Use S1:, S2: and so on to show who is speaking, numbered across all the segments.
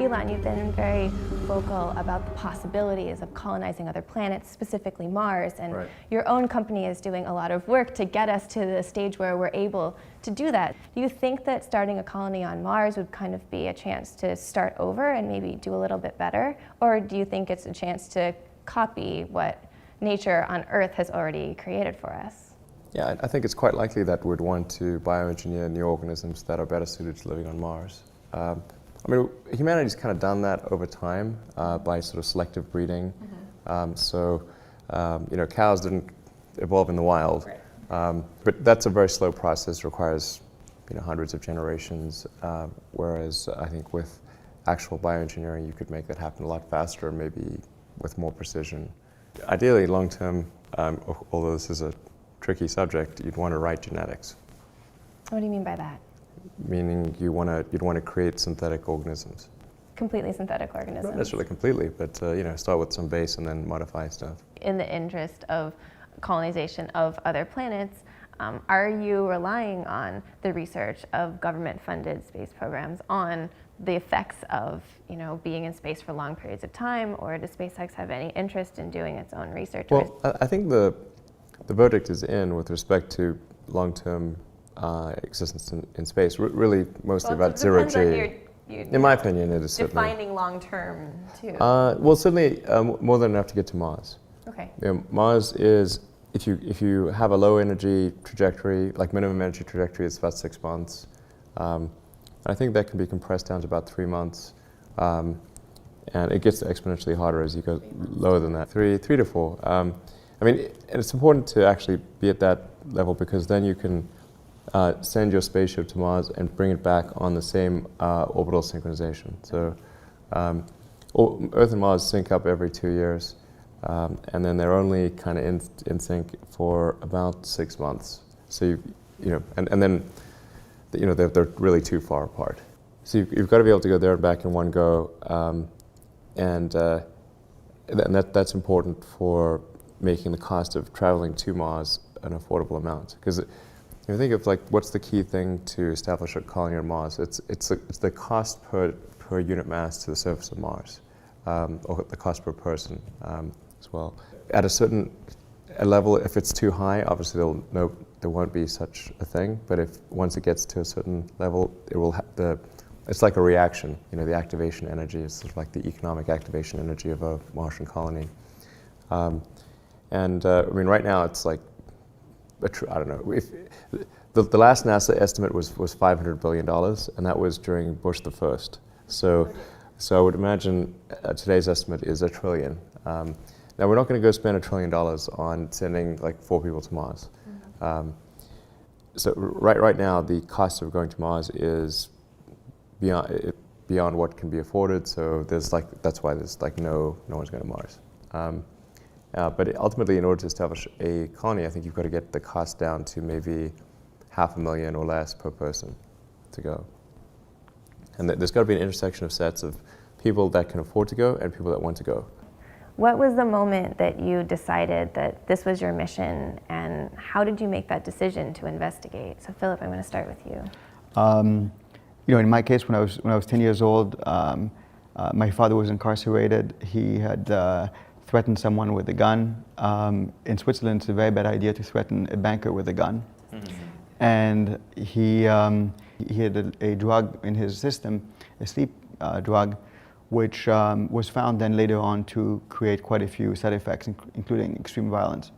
S1: Elon, you've been very vocal about the possibilities of colonizing other planets, specifically Mars, and
S2: Right.
S1: your own company is doing a lot of work to get us to the stage where we're able to do that. Do you think that starting a colony on Mars would kind of be a chance to start over and maybe do a little bit better? Or do you think it's a chance to copy what nature on Earth has already created for us?
S2: Yeah, I think it's quite likely that we'd want to bioengineer new organisms that are better suited to living on Mars. I mean, humanity's kind of done that over time by sort of selective breeding. You know, cows didn't evolve in the wild,
S1: Right.
S2: But that's a very slow process, requires, you know, hundreds of generations, whereas I think with actual bioengineering you could make that happen a lot faster, maybe with more precision. Ideally, long term, although this is a tricky subject, you'd want to write genetics.
S1: What do you mean by that?
S2: Meaning you'd want to create synthetic organisms.
S1: Completely synthetic organisms?
S2: Not necessarily completely, but you know, start with some base and then modify stuff.
S1: In the interest of colonization of other planets, are you relying on the research of government-funded space programs on the effects of, you know, being in space for long periods of time, or does SpaceX have any interest in doing its own research?
S2: Well, I think the verdict is in with respect to long-term existence in space, really mostly about zero G. In my opinion, it is certainly.
S1: Defining long-term, too.
S2: Well, certainly more than enough to get to Mars.
S1: Okay.
S2: You know, Mars is, if you have a low energy trajectory, like minimum energy trajectory, it's about 6 months. I think that can be compressed down to about 3 months. And it gets exponentially harder as you go lower than that, three to four. I mean, and it's important to actually be at that level because then you can send your spaceship to Mars and bring it back on the same orbital synchronization. So Earth and Mars sync up every 2 years, and then they're only kind of in sync for about 6 months. So you know, and then you know they're really too far apart. So you've got to be able to go there and back in one go, and that's important for making the cost of traveling to Mars an affordable amount. Because if you think of like what's the key thing to establish a colony on Mars, it's the cost per unit mass to the surface of Mars, or the cost per person as well. At a certain level, if it's too high, obviously there won't be such a thing. But if once it gets to a certain level, it will it's like a reaction. You know, the activation energy is sort of like the economic activation energy of a Martian colony. I mean, right now it's like, I don't know. If the last NASA estimate was $500 billion, and that was during Bush the First. So I would imagine today's estimate is $1 trillion. Now we're not going to go spend $1 trillion on sending like 4 people to Mars. So right now the cost of going to Mars is beyond what can be afforded. So that's why there's like no one's going to Mars. But ultimately, in order to establish a colony, I think you've got to get the cost down to maybe $500,000 or less per person to go. And there's got to be an intersection of sets of people that can afford to go and people that want to go.
S1: What was the moment that you decided that this was your mission, and how did you make that decision to investigate? So, Philip, I'm going to start with you.
S3: You know, in my case, when I was 10 years old, my father was incarcerated. He had threatened someone with a gun. In Switzerland, it's a very bad idea to threaten a banker with a gun. Mm-hmm. And he had a drug in his system, a sleep drug, which was found then later on to create quite a few side effects, including extreme violence.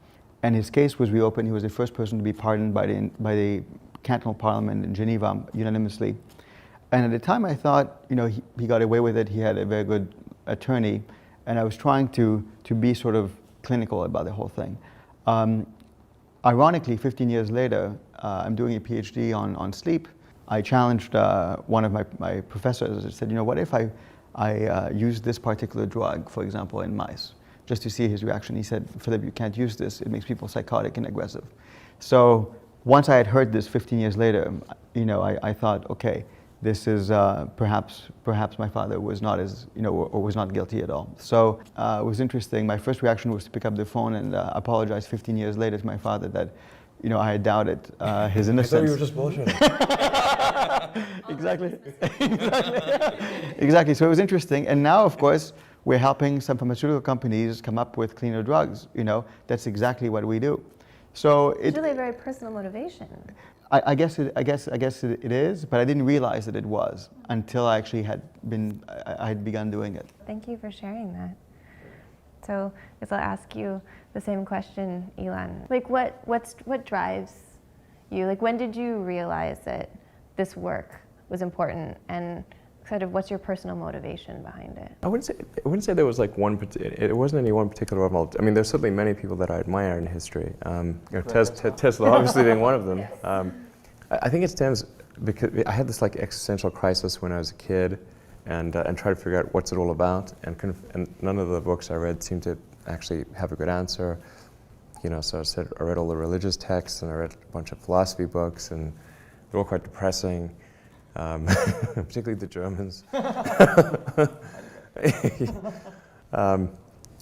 S3: And his case was reopened. He was the first person to be pardoned by the cantonal parliament in Geneva unanimously. And at the time I thought, you know, he got away with it. He had a very good attorney. And I was trying to be sort of clinical about the whole thing. Ironically, 15 years later, I'm doing a PhD on sleep. I challenged one of my professors. I said, you know, what if I use this particular drug, for example, in mice, just to see his reaction? He said, Philip, you can't use this. It makes people psychotic and aggressive. So once I had heard this 15 years later, you know, I thought, okay, this is perhaps my father was not as, you know, or was not guilty at all. So it was interesting. My first reaction was to pick up the phone and apologize 15 years later to my father that you know, I doubted his
S2: I
S3: innocence.
S2: thought you were just bullshitting.
S3: Exactly. Exactly. So it was interesting. And now, of course, we're helping some pharmaceutical companies come up with cleaner drugs. You know, that's exactly what we do. So
S1: It's really a very personal motivation.
S3: I guess it is, but I didn't realize that it was until I actually I had begun doing it.
S1: Thank you for sharing that. So I guess I'll ask you the same question, Elon. Like, what drives you? Like, when did you realize that this work was important, and sort of what's your personal motivation behind it?
S2: I wouldn't say there was like it wasn't any one particular role model. I mean, there's certainly many people that I admire in history. You know, Tesla obviously being one of them.
S1: Yes.
S2: I think it stems because I had this like existential crisis when I was a kid, and tried to figure out what's it all about, and none of the books I read seemed to actually have a good answer. You know, so I read all the religious texts, and I read a bunch of philosophy books, and they're all quite depressing. Particularly the Germans.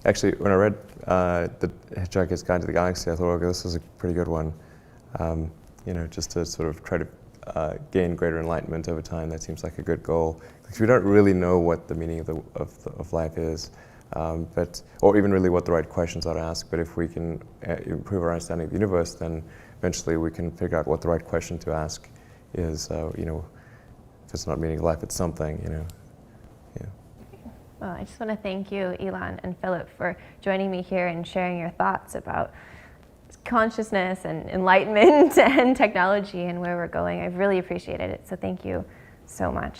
S2: Actually, when I read The Hitchhiker's Guide to the Galaxy, I thought, okay, this is a pretty good one. You know, just to sort of try to gain greater enlightenment over time. That seems like a good goal. Because we don't really know what the meaning of life is, or even really what the right questions are to ask. But if we can improve our understanding of the universe, then eventually we can figure out what the right question to ask is. You know. If it's not meaning of life, it's something, you know. Yeah.
S1: Well, I just want to thank you, Elon and Philip, for joining me here and sharing your thoughts about consciousness and enlightenment and technology and where we're going. I've really appreciated it, so thank you so much.